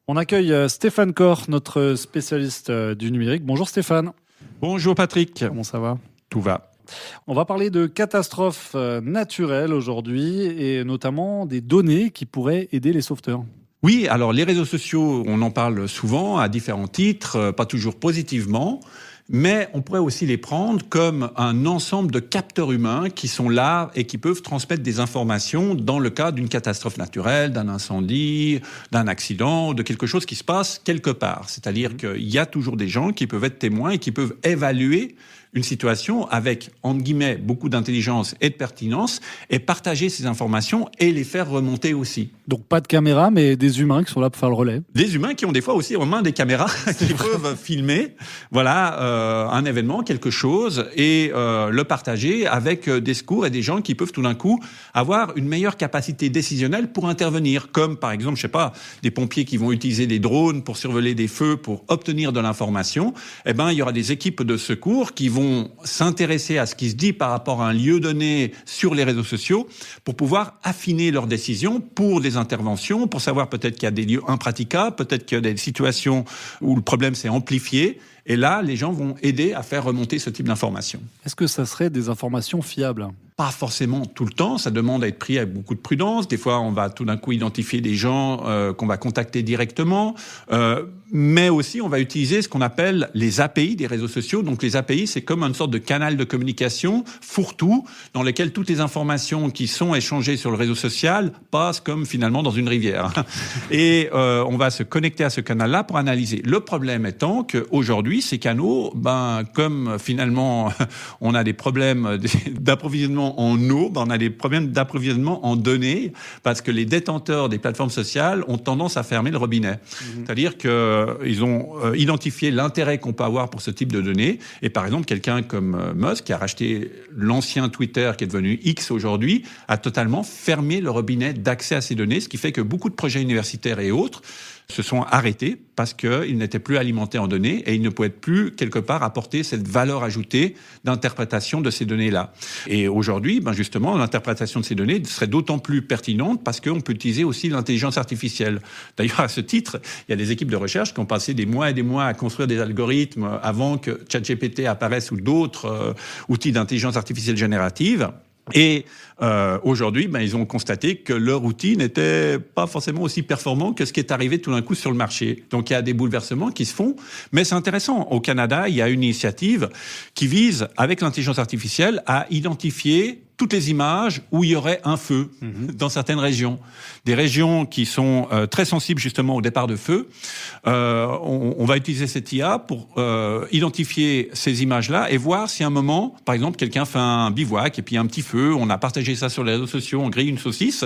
On accueille Stéphane Corr, notre spécialiste du numérique. Bonjour Stéphane. Bonjour Patrick. Comment ça va? Tout va. On va parler de catastrophes naturelles aujourd'hui et notamment des données qui pourraient aider les sauveteurs. Oui, alors les réseaux sociaux, on en parle souvent à différents titres, pas toujours positivement, mais on pourrait aussi les prendre comme un ensemble de capteurs humains qui sont là et qui peuvent transmettre des informations dans le cas d'une catastrophe naturelle, d'un incendie, d'un accident, de quelque chose qui se passe quelque part. C'est-à-dire qu'il y a toujours des gens qui peuvent être témoins et qui peuvent évaluer une situation avec, entre guillemets, beaucoup d'intelligence et de pertinence et partager ces informations et les faire remonter aussi. Donc pas de caméra, mais des humains qui sont là pour faire le relais. Des humains qui ont des fois aussi en main des caméras qui peuvent filmer, un événement, quelque chose, et le partager avec des secours et des gens qui peuvent tout d'un coup avoir une meilleure capacité décisionnelle pour intervenir, comme par exemple, des pompiers qui vont utiliser des drones pour survoler des feux, pour obtenir de l'information. Eh ben, il y aura des équipes de secours qui vont s'intéresser à ce qui se dit par rapport à un lieu donné sur les réseaux sociaux pour pouvoir affiner leurs décisions pour des interventions, pour savoir peut-être qu'il y a des lieux impraticables, peut-être qu'il y a des situations où le problème s'est amplifié. Et là, les gens vont aider à faire remonter ce type d'informations. Est-ce que ça serait des informations fiables ? Pas forcément tout le temps, ça demande à être pris avec beaucoup de prudence. Des fois, on va tout d'un coup identifier des gens qu'on va contacter directement, mais aussi on va utiliser ce qu'on appelle les API des réseaux sociaux. Donc les API, c'est comme une sorte de canal de communication fourre-tout dans lequel toutes les informations qui sont échangées sur le réseau social passent comme finalement dans une rivière. Et on va se connecter à ce canal-là pour analyser. Le problème étant qu'aujourd'hui, ces canaux, comme finalement on a des problèmes d'approvisionnement en eau, on a des problèmes d'approvisionnement en données parce que les détenteurs des plateformes sociales ont tendance à fermer le robinet. C'est-à-dire qu'ils ont identifié l'intérêt qu'on peut avoir pour ce type de données. Et par exemple, quelqu'un comme Musk, qui a racheté l'ancien Twitter, qui est devenu X aujourd'hui, a totalement fermé le robinet d'accès à ces données, ce qui fait que beaucoup de projets universitaires et autres se sont arrêtés parce qu'ils n'étaient plus alimentés en données et ils ne pouvaient plus, quelque part, apporter cette valeur ajoutée d'interprétation de ces données-là. Et aujourd'hui, justement, l'interprétation de ces données serait d'autant plus pertinente parce qu'on peut utiliser aussi l'intelligence artificielle. D'ailleurs, à ce titre, il y a des équipes de recherche qui ont passé des mois et des mois à construire des algorithmes avant que ChatGPT apparaisse ou d'autres outils d'intelligence artificielle générative. Et aujourd'hui, ils ont constaté que leur outil n'était pas forcément aussi performant que ce qui est arrivé tout d'un coup sur le marché. Donc il y a des bouleversements qui se font, mais c'est intéressant. Au Canada, il y a une initiative qui vise, avec l'intelligence artificielle, à identifier toutes les images où il y aurait un feu dans certaines régions. Des régions qui sont très sensibles justement au départ de feu. On va utiliser cette IA pour identifier ces images-là et voir si à un moment, par exemple, quelqu'un fait un bivouac et puis un petit feu, on a partagé ça sur les réseaux sociaux, on grille une saucisse.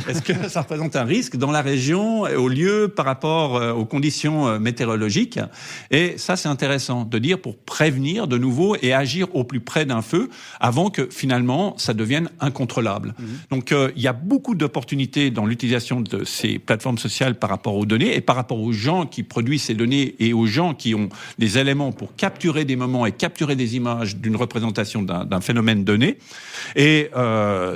Est-ce que ça représente un risque dans la région, au lieu, par rapport aux conditions météorologiques? Et ça, c'est intéressant de dire pour prévenir de nouveau et agir au plus près d'un feu avant que finalement ça devienne incontrôlable. Donc il y a beaucoup d'opportunités dans l'utilisation de ces plateformes sociales par rapport aux données et par rapport aux gens qui produisent ces données et aux gens qui ont des éléments pour capturer des moments et capturer des images d'une représentation d'un phénomène donné. Et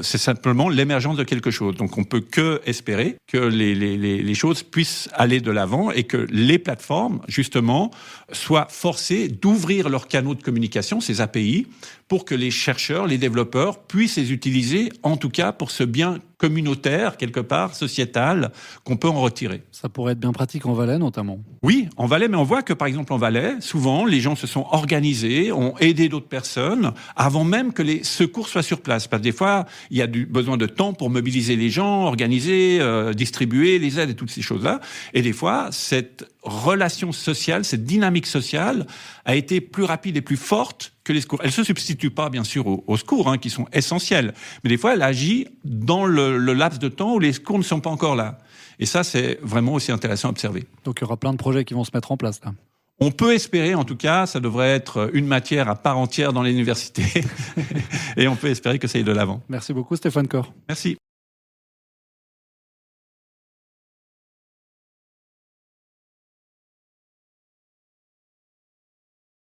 c'est simplement l'émergence de quelque chose. Donc on peut que espérer que les choses puissent aller de l'avant et que les plateformes, justement, soient forcées d'ouvrir leurs canaux de communication, ces API, pour que les chercheurs, les développeurs puissent les utiliser, en tout cas pour ce bien communautaire, quelque part, sociétal, qu'on peut en retirer. Ça pourrait être bien pratique en Valais, notamment. Oui, en Valais, mais on voit que, par exemple, en Valais, souvent, les gens se sont organisés, ont aidé d'autres personnes, avant même que les secours soient sur place. Parce que des fois, il y a besoin de temps pour mobiliser les gens, organiser, distribuer les aides et toutes ces choses-là. Et des fois, cette relation sociale, cette dynamique sociale a été plus rapide et plus forte que les secours. Elle ne se substitue pas, bien sûr, aux secours, qui sont essentiels. Mais des fois, elle agit dans le laps de temps où les secours ne sont pas encore là. Et ça, c'est vraiment aussi intéressant à observer. Donc, il y aura plein de projets qui vont se mettre en place, là. On peut espérer, en tout cas, ça devrait être une matière à part entière dans l'université. Et on peut espérer que ça aille de l'avant. Merci beaucoup, Stéphane Corr. Merci.